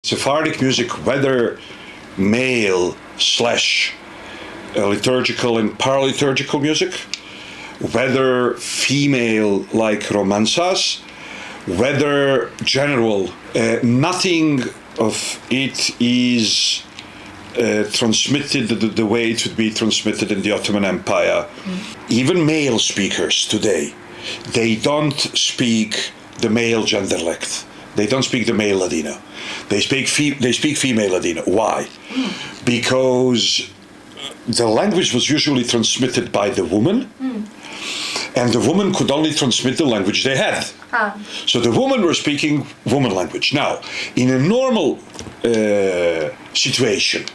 Sephardic music, whether male slash liturgical and paraliturgical music, whether female like romanzas, whether general, nothing of it is transmitted the way it would be transmitted in the Ottoman Empire. Even male speakers today, they don't speak the male genderlect. They don't speak the male Ladino. They speak female Ladino. Why? Because the language was usually transmitted by the woman, and the woman could only transmit the language they had. So the women were speaking woman language. Now, in a normal situation,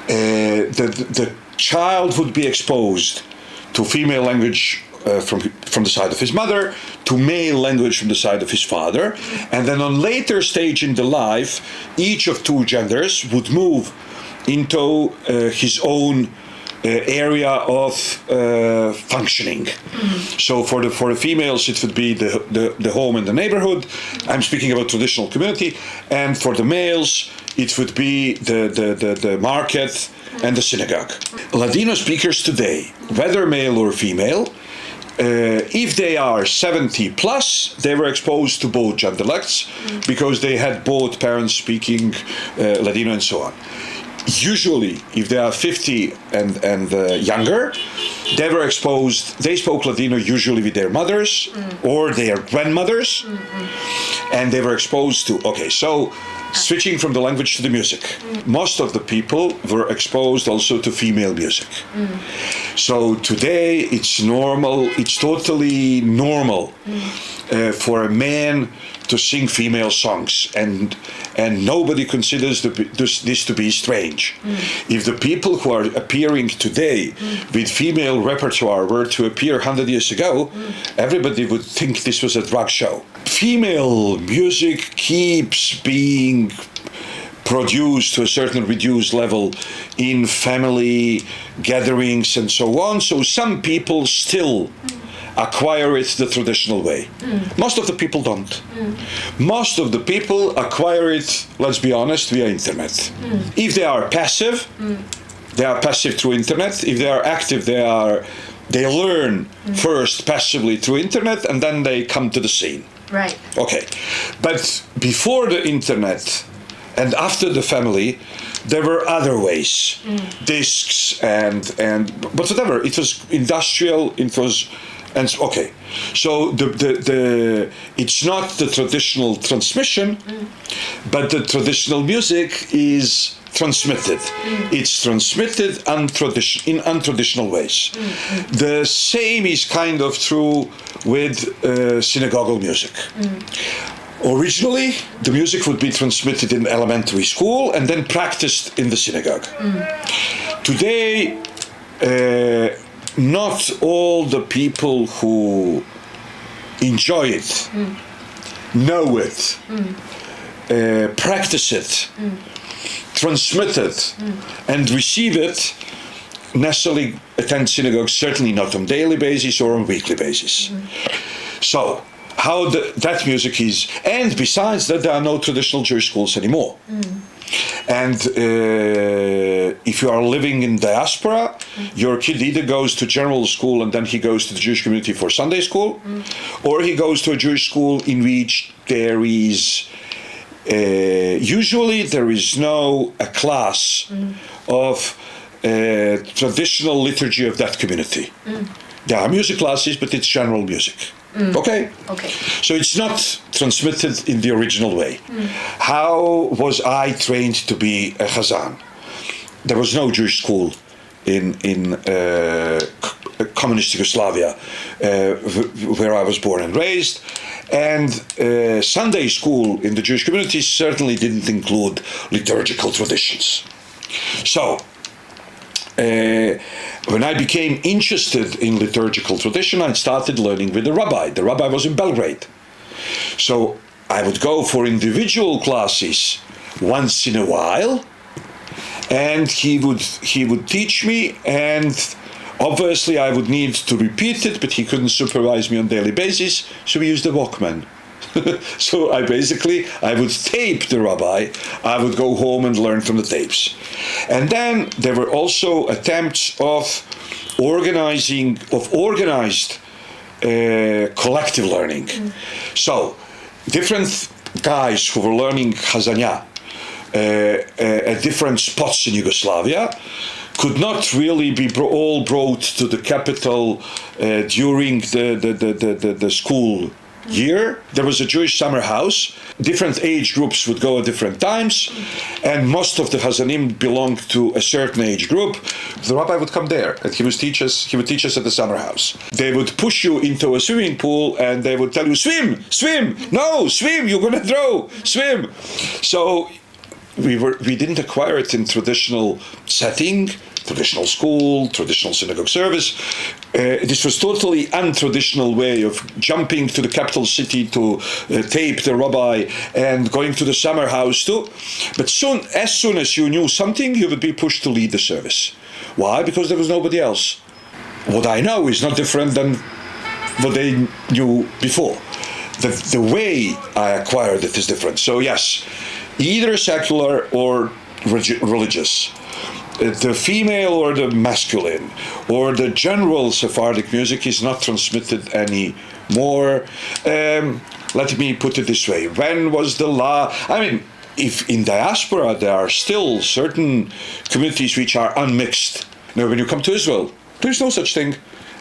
the child would be exposed to female language from the side of his mother, to male language from the side of his father, and then on later stage in the life, each of two genders would move into his own area of functioning. So for the females, it would be the home and the neighborhood. I'm speaking about traditional community, and for the males, it would be the market and the synagogue. Ladino speakers today, whether male or female, if they are 70 plus, they were exposed to both genderlects because they had both parents speaking Ladino and so on. Usually, if they are 50 and younger, they spoke Ladino usually with their mothers or their grandmothers, and they were exposed to, switching from the language to the music. Most of the people were exposed also to female music. So today it's totally normal for a man to sing female songs, and nobody considers this to be strange. If the people who are appearing today with female repertoire were to appear 100 years ago, everybody would think this was a drag show. Female music keeps being produced to a certain reduced level in family gatherings and so on, so some people still acquire it the traditional way. Most of the people don't. Most of the people acquire it, let's be honest, via internet. If they are passive, they are passive through internet. If they are active, they learn first passively through internet, and then they come to the scene. Right. Okay. But before the internet and after the family, there were other ways. Discs and but whatever. It was industrial, so it's not the traditional transmission, but the traditional music is transmitted. It's transmitted in untraditional ways. The same is kind of true with synagogal music. Originally, the music would be transmitted in elementary school and then practiced in the synagogue. Today, not all the people who enjoy it, know it, practice it, transmit it, and receive it necessarily attend synagogue, certainly not on daily basis or on weekly basis. So, how that music is, and besides that, there are no traditional Jewish schools anymore. And if you are living in diaspora, your kid either goes to general school and then he goes to the Jewish community for Sunday school, or he goes to a Jewish school in which there is, usually there is a class of traditional liturgy of that community. There are music classes, but it's general music. Okay? So it's not transmitted in the original way. How was I trained to be a Chazan? There was no Jewish school in communist Yugoslavia where I was born and raised, and Sunday school in the Jewish community certainly didn't include liturgical traditions. So when I became interested in liturgical tradition, I started learning with the rabbi. The rabbi was in Belgrade. So I would go for individual classes once in a while, and he would teach me, and obviously I would need to repeat it, but he couldn't supervise me on a daily basis, so we used the Walkman. So I would tape the rabbi. I would go home and learn from the tapes. And then there were also attempts of organized collective learning. So different guys who were learning Chazania at different spots in Yugoslavia could not really be all brought to the capital during the school year. There was a Jewish summer house. Different age groups would go at different times, and most of the Hazanim belonged to a certain age group. The rabbi would come there, and he would teach us at the summer house. They would push you into a swimming pool, and they would tell you, swim, no, swim, you're going to drown, swim. So we didn't acquire it in traditional setting, traditional school, traditional synagogue service. This was totally untraditional way of jumping to the capital city to tape the rabbi and going to the summer house too. But as soon as you knew something, you would be pushed to lead the service. Why? Because there was nobody else. What I know is not different than what they knew before. The way I acquired it is different. So yes, either secular or religious. The female or the masculine or the general Sephardic music is not transmitted anymore. Let me put it this way. When was the law? I mean, if in diaspora there are still certain communities which are unmixed. Now, when you come to Israel, there's no such thing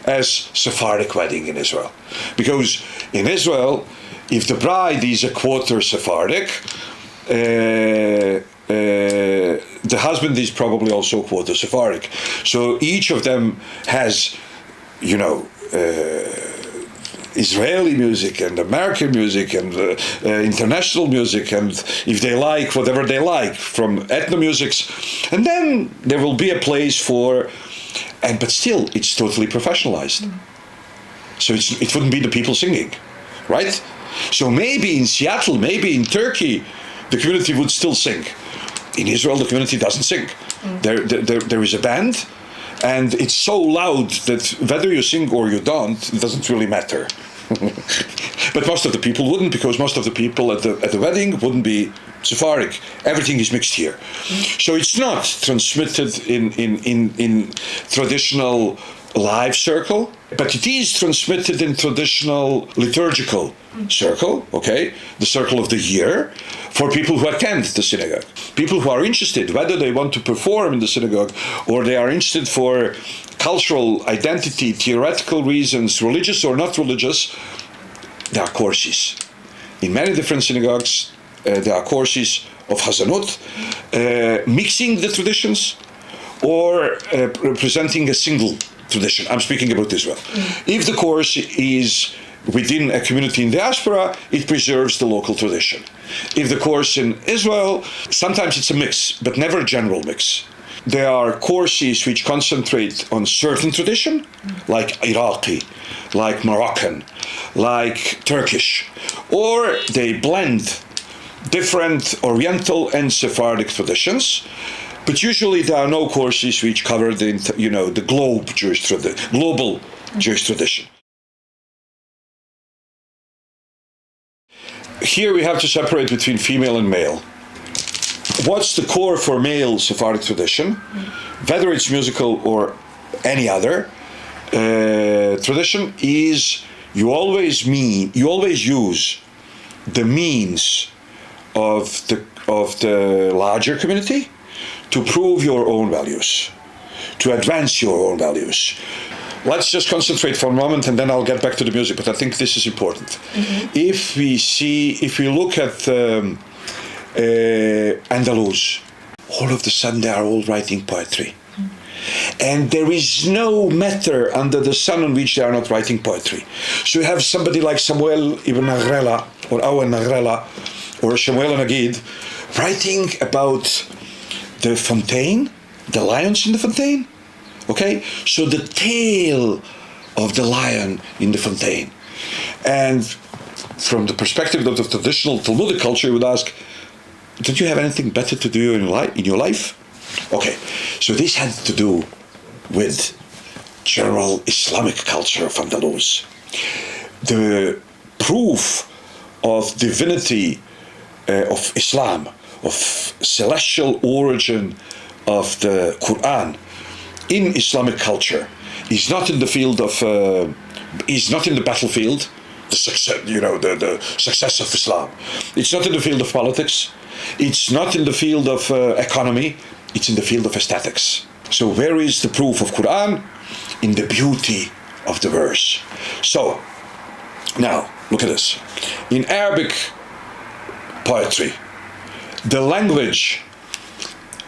as Sephardic wedding in Israel. Because in Israel, if the bride is a quarter Sephardic, the husband is probably also quarter Sephardic. So each of them has, Israeli music and American music and international music, and if they like, whatever they like, from ethno-musics. And then there will be a place but still, it's totally professionalized. So it wouldn't be the people singing, right? So maybe in Seattle, maybe in Turkey, the community would still sing. In Israel, the community doesn't sing. There is a band, and it's so loud that whether you sing or you don't, it doesn't really matter. But most of the people wouldn't, because most of the people at the wedding wouldn't be Sephardic. Everything is mixed here. So it's not transmitted in traditional live circle, but it is transmitted in traditional liturgical circle, okay? The circle of the year, for people who attend the synagogue. People who are interested, whether they want to perform in the synagogue or they are interested for cultural identity, theoretical reasons, religious or not religious, there are courses. In many different synagogues, there are courses of Hazanut, mixing the traditions or representing a single tradition. I'm speaking about Israel. If the course is within a community in diaspora, it preserves the local tradition. If the course in Israel, sometimes it's a mix, but never a general mix. There are courses which concentrate on certain tradition, like Iraqi, like Moroccan, like Turkish, or they blend different Oriental and Sephardic traditions. But usually there are no courses which cover the global Jewish tradition. Here we have to separate between female and male. What's the core for male Sephardic tradition? Whether it's musical or any other tradition, is you always use the means of the larger community to prove your own values, to advance your own values. Let's just concentrate for a moment, and then I'll get back to the music, but I think this is important. If we look at Andalus, all of a sudden they are all writing poetry. And there is no matter under the sun on which they are not writing poetry. So you have somebody like Samuel ibn Agrela, or Awen Agrela, or Shemuel Nagid, writing about the fontaine, the lions in the fontaine. Okay? So the tale of the lion in the fontaine. And from the perspective of the traditional Talmudic culture, you would ask, don't you have anything better to do in your life? Okay, so this had to do with general Islamic culture of Andalus. The proof of divinity of Islam, of celestial origin of the Quran in Islamic culture is not in the field of, is not in the battlefield, the success, the success of Islam. It's not in the field of politics. It's not in the field of economy. It's in the field of aesthetics. So where is the proof of Quran? In the beauty of the verse. So now look at this. In Arabic poetry, the language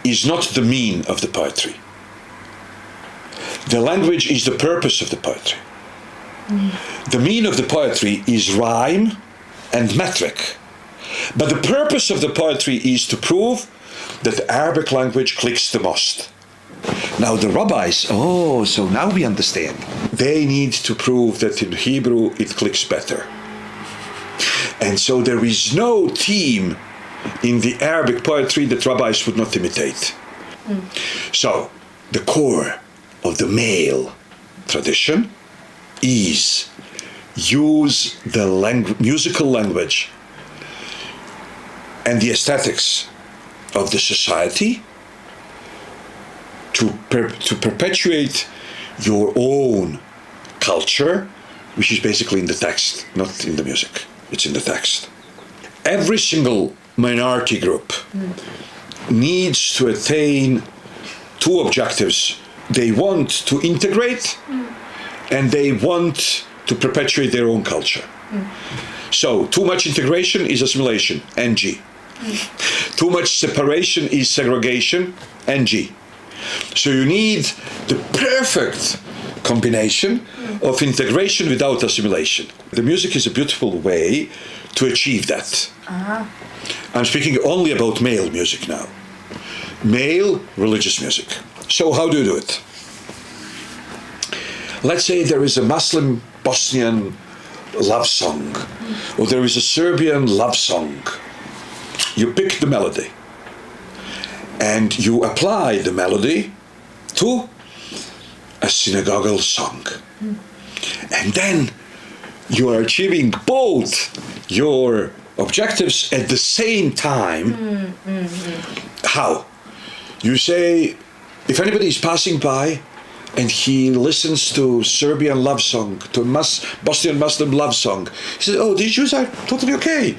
is not the mean of the poetry. The language is the purpose of the poetry. The mean of the poetry is rhyme and metric. But the purpose of the poetry is to prove that the Arabic language clicks the most. Now the rabbis, so now we understand. They need to prove that in Hebrew it clicks better. And so there is no theme in the Arabic poetry that rabbis would not imitate. So the core of the male tradition is use the musical language and the aesthetics of the society to perpetuate your own culture, which is basically in the text, not in the music. It's in the text. Every single minority group needs to attain two objectives. They want to integrate and they want to perpetuate their own culture. So too much integration is assimilation, NG. Too much separation is segregation, NG. So you need the perfect combination of integration without assimilation. The music is a beautiful way to achieve that. I'm speaking only about male music now. Male religious music. So how do you do it? Let's say there is a Muslim Bosnian love song, or there is a Serbian love song. You pick the melody, and you apply the melody to a synagogal song. And then you are achieving both your objectives at the same time. How? You say, if anybody is passing by and he listens to Serbian love song, to Bosnian Muslim love song, he says, oh, these Jews are totally okay.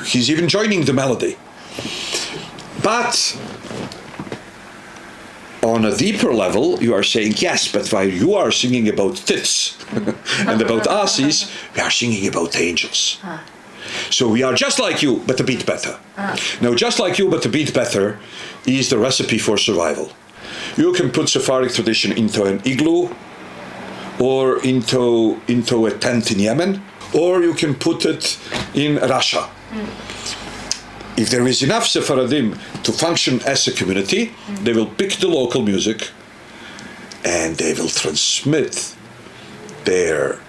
He's even joining the melody. But on a deeper level, you are saying, yes, but while you are singing about tits and about asses, we are singing about angels. So we are just like you, but a bit better. Now, just like you, but a bit better is the recipe for survival. You can put Sephardic tradition into an igloo, or into a tent in Yemen, or you can put it in Russia. If there is enough Sephardim to function as a community, they will pick the local music and they will transmit their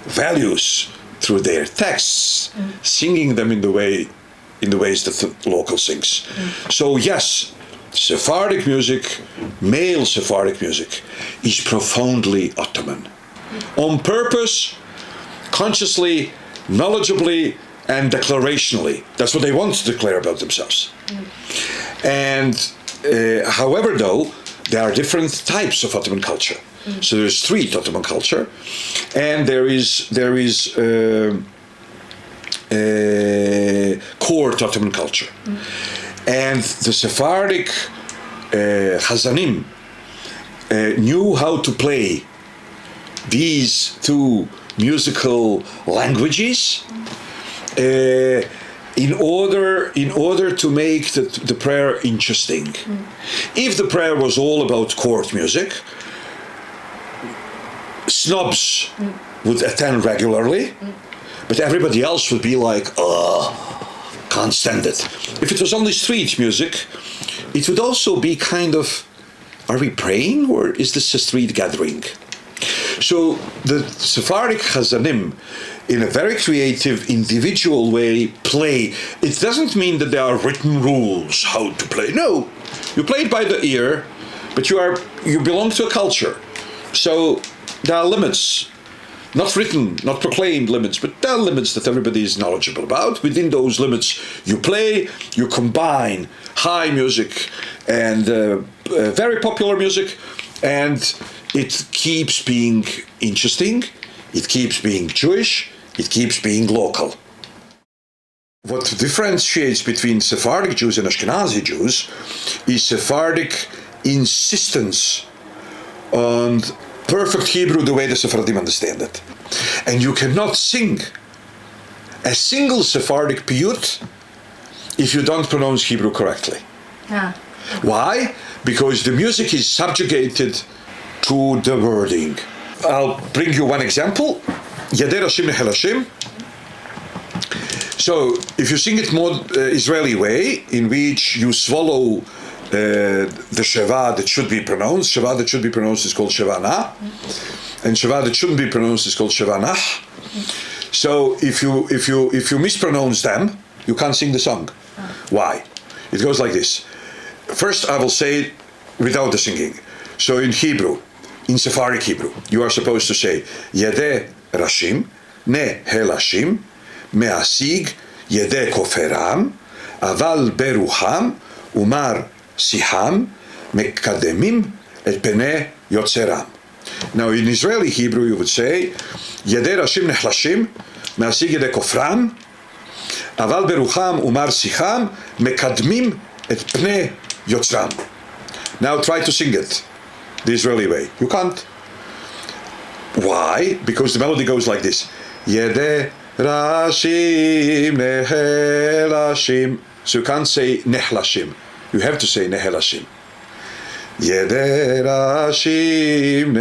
values through their texts, singing them in the ways that the local sings. So yes, Sephardic music, male Sephardic music, is profoundly Ottoman. On purpose, consciously, knowledgeably, and declarationally. That's what they want to declare about themselves. And however, though, there are different types of Ottoman culture. So there's street Ottoman culture, and there is court Ottoman culture. And the Sephardic Chazanim knew how to play these two musical languages in order to make the prayer interesting. If the prayer was all about court music, snobs would attend regularly, but everybody else would be like, can't stand it. If it was only street music, it would also be kind of, are we praying or is this a street gathering? So the Sephardic Chazanim, in a very creative, individual way, play. It doesn't mean that there are written rules how to play. No, you play it by the ear, but you belong to a culture. So there are limits not written, not proclaimed limits, but there are limits that everybody is knowledgeable about. Within those limits, you play, you combine high music and very popular music, and it keeps being interesting, it keeps being Jewish, it keeps being local. What differentiates between Sephardic Jews and Ashkenazi Jews is Sephardic insistence on perfect Hebrew the way the Sephardim understand it. And you cannot sing a single Sephardic piyut if you don't pronounce Hebrew correctly. Ah. Why? Because the music is subjugated to the wording. I'll bring you one example. Yadeh Rashim Nehel Hashem. So, if you sing it more Israeli way, in which you swallow the Sheva that should be pronounced, Sheva that should be pronounced is called Shevana, and Sheva that shouldn't be pronounced is called Shevanah. So, if you mispronounce them, you can't sing the song. Why? It goes like this. First, I will say it without the singing. So, in Hebrew, in Sephardic Hebrew, you are supposed to say Yedeh Rashim, Ne Helashim, Me'asig Yedeh Koferam, Aval Berucham, Umar Siham, Mekademim Et Pene Yotzeram. Now, in Israeli Hebrew, you would say Yedeh Rashim Nechlashim, Me'asig Yedeh Kofram, Aval Berucham, Umar Siham, Mekadmim Et Pene Yotzram. Now, try to sing it the Israeli way. You can't. Why? Because the melody goes like this. Yedeh Rashim Nehelashim. So you can't say Nehlashim. You have to say Nehelashim. Yedeh Rashim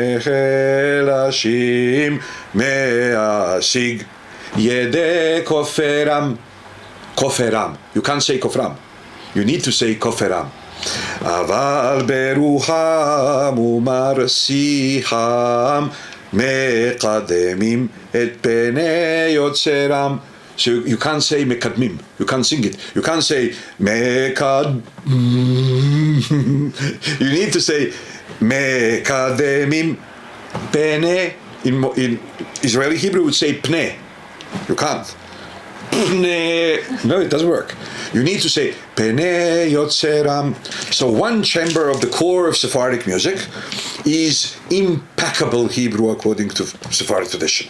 Nehelashim Me'asig Yedeh Koferam. Koferam. You can't say Kofram. You need to say Koferam. Aval Berucham Umar Siham Mekademim Et Pene Yotzeram. So you can't say Mekadmim. You can't sing it. You can't say Mekad. You need to say Mekademim Pene. In Israeli Hebrew would say Pne. You can't. No, it doesn't work. You need to say Pene Yotzeram. So one chamber of the core of Sephardic music is impeccable Hebrew according to Sephardic tradition.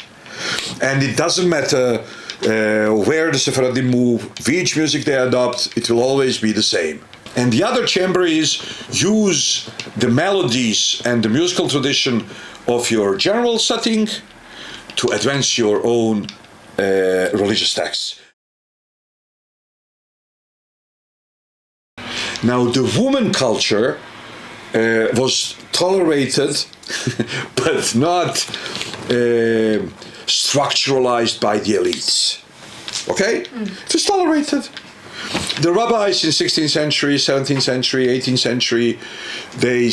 And it doesn't matter where the Sephardim move, which music they adopt, it will always be the same. And the other chamber is use the melodies and the musical tradition of your general setting to advance your own religious texts. Now, the woman culture was tolerated, but not structuralized by the elites. Okay? It was tolerated. The rabbis in 16th century, 17th century, 18th century, they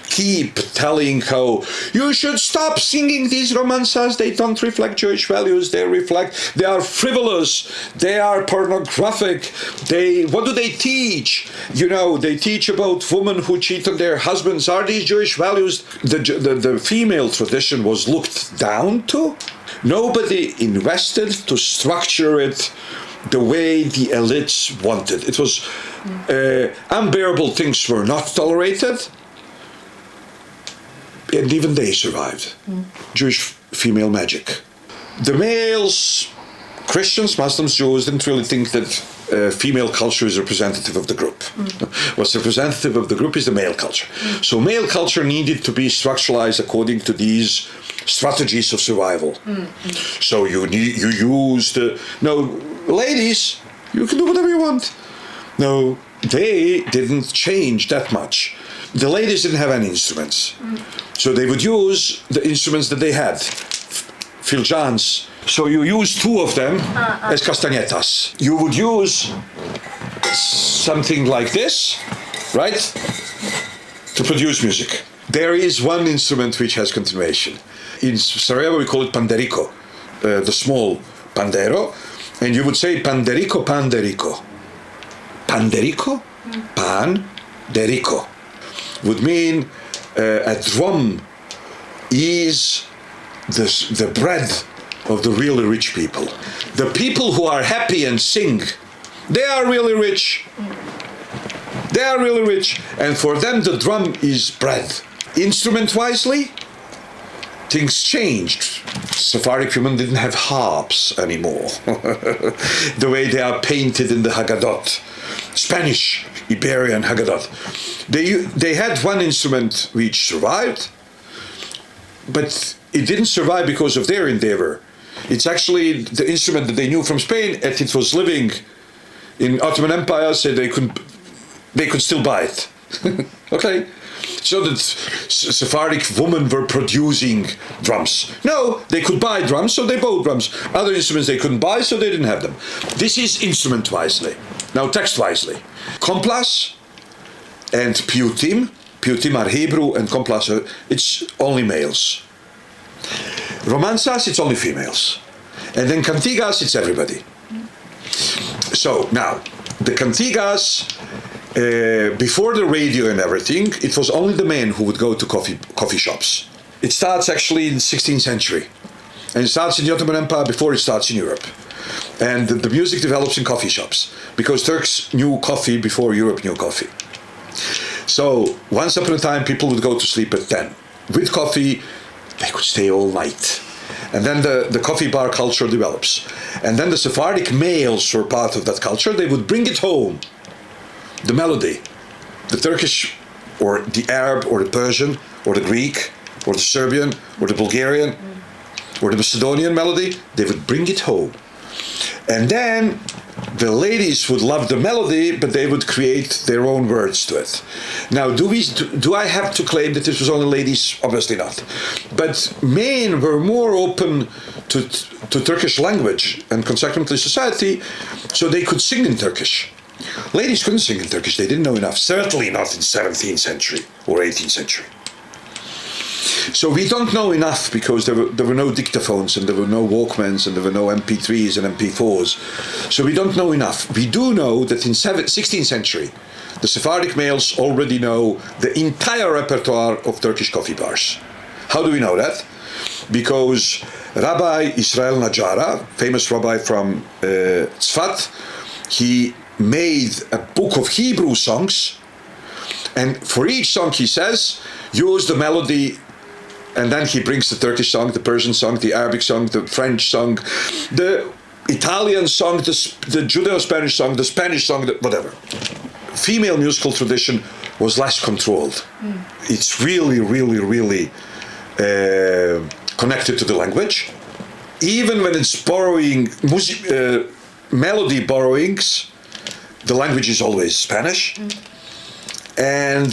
keep telling how you should stop singing these romances. They don't reflect Jewish values. They are frivolous. They are pornographic. What do they teach? You know, they teach about women who cheat on their husbands. Are these Jewish values? The female tradition was looked down to. Nobody invested to structure it the way the elites wanted. It was unbearable things were not tolerated, and even they survived. Jewish female magic. The males, Christians, Muslims, Jews, didn't really think that female culture is representative of the group. What's representative of the group is the male culture. So male culture needed to be structuralized according to these strategies of survival. So you use ladies, you can do whatever you want. No, they didn't change that much. The ladies didn't have any instruments. So they would use the instruments that they had. Filjans. So you use two of them as castañetas. You would use something like this, right? To produce music. There is one instrument which has continuation. In Sarajevo we call it panderico, the small pandero. And you would say panderico, panderico. Panderico, panderico would mean a drum is the bread of the really rich people. The people who are happy and sing, they are really rich. They are really rich. And for them, the drum is bread. Instrument-wisely, things changed. Sephardic women didn't have harps anymore. The way they are painted in the Haggadot. Spanish, Iberian Haggadot. They had one instrument which survived, but it didn't survive because of their endeavor. It's actually the instrument that they knew from Spain, and it was living in Ottoman Empire, so they could still buy it. Okay? So that Sephardic women were producing drums. No, they could buy drums, so they bought drums. Other instruments they couldn't buy, so they didn't have them. This is instrument-wisely. Now text-wisely. Komplas and piyutim. Piyutim are Hebrew, and komplas are, it's only males. Romansas, it's only females. And then cantigas, it's everybody. So now, the cantigas, before the radio and everything, it was only the men who would go to coffee shops. It starts actually in the 16th century. And it starts in the Ottoman Empire before it starts in Europe. And the music develops in coffee shops, because Turks knew coffee before Europe knew coffee. So once upon a time, people would go to sleep at 10. With coffee, they could stay all night. And then the coffee bar culture develops. And then the Sephardic males were part of that culture. They would bring it home. The melody, the Turkish or the Arab or the Persian or the Greek or the Serbian or the Bulgarian or the Macedonian melody, they would bring it home. And then the ladies would love the melody, but they would create their own words to it. Now, do I have to claim that this was only ladies? Obviously not. But men were more open to Turkish language and consequently society, so they could sing in Turkish. Ladies couldn't sing in Turkish, they didn't know enough. Certainly not in 17th century or 18th century. So we don't know enough because there were no dictaphones and there were no Walkmans and there were no MP3s and MP4s. So we don't know enough. We do know that in 16th century, the Sephardic males already know the entire repertoire of Turkish coffee bars. How do we know that? Because Rabbi Israel Najara, famous rabbi from Tzfat, he made a book of Hebrew songs, and for each song he says, use the melody, and then he brings the Turkish song, the Persian song, the Arabic song, the French song, the Italian song, the Judeo-Spanish song, the Spanish song, whatever. Female musical tradition was less controlled. It's really, really, really connected to the language. Even when it's borrowing melody borrowings, the language is always Spanish. And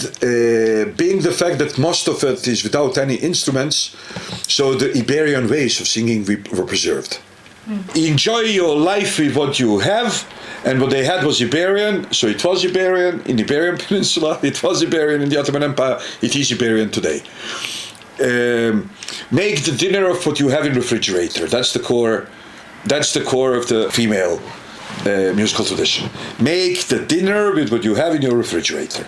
being the fact that most of it is without any instruments, so the Iberian ways of singing were preserved. Enjoy your life with what you have, and what they had was Iberian, so it was Iberian in the Iberian Peninsula, it was Iberian in the Ottoman Empire, it is Iberian today. Make the dinner of what you have in the refrigerator. That's the core of the female musical tradition. Make the dinner with what you have in your refrigerator.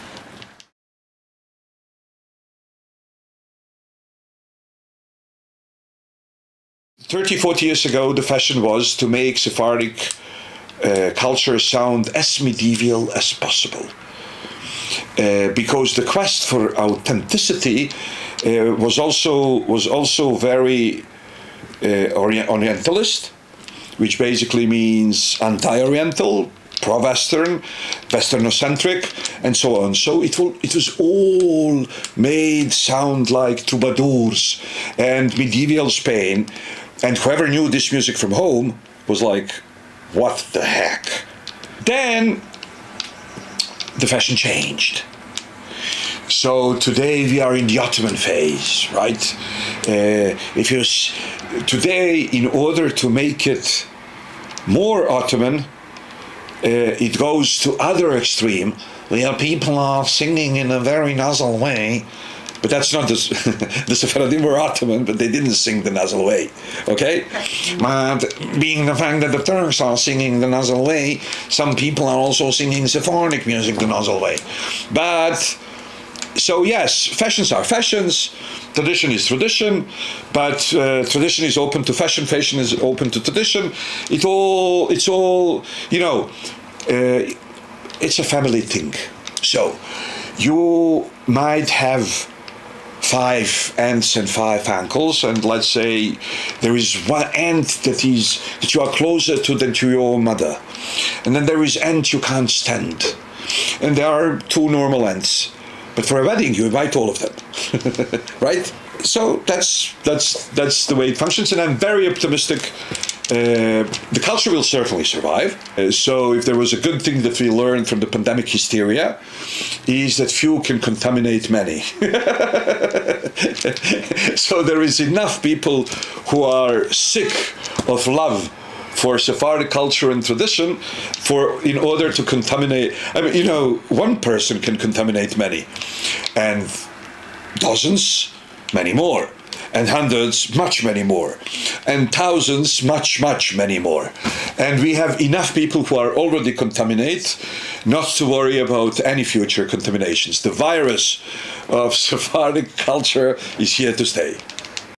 30-40 years ago, the fashion was to make Sephardic culture sound as medieval as possible. Because the quest for authenticity was also very Orientalist, which basically means anti-Oriental, pro-Western, Westernocentric, and so on. So it was all made sound like troubadours and medieval Spain, and whoever knew this music from home was like, what the heck? Then the fashion changed. So today we are in the Ottoman phase, right? Today, in order to make it more Ottoman, it goes to other extreme, where people are singing in a very nasal way. But that's not the Sephardim were Ottoman, but they didn't sing the nasal way, okay? But being the fact that the Turks are singing the nasal way, some people are also singing Sephardic music the nasal way. But, so yes, fashions are fashions, Tradition is tradition, but tradition is open to fashion. Fashion is open to tradition. It's all, it's a family thing. So you might have 5 aunts and 5 uncles, and let's say there is one aunt that you are closer to than to your mother, and then there is aunt you can't stand, and there are 2 normal aunts. But for a wedding, you invite all of them, right? So that's the way it functions, and I'm very optimistic. The culture will certainly survive. So if there was a good thing that we learned from the pandemic hysteria, is that few can contaminate many. So there is enough people who are sick of love for Sephardic culture and tradition, in order to contaminate. I mean, one person can contaminate many, and dozens, many more, and hundreds, much many more, and thousands, much many more. And we have enough people who are already contaminated, not to worry about any future contaminations. The virus of Sephardic culture is here to stay.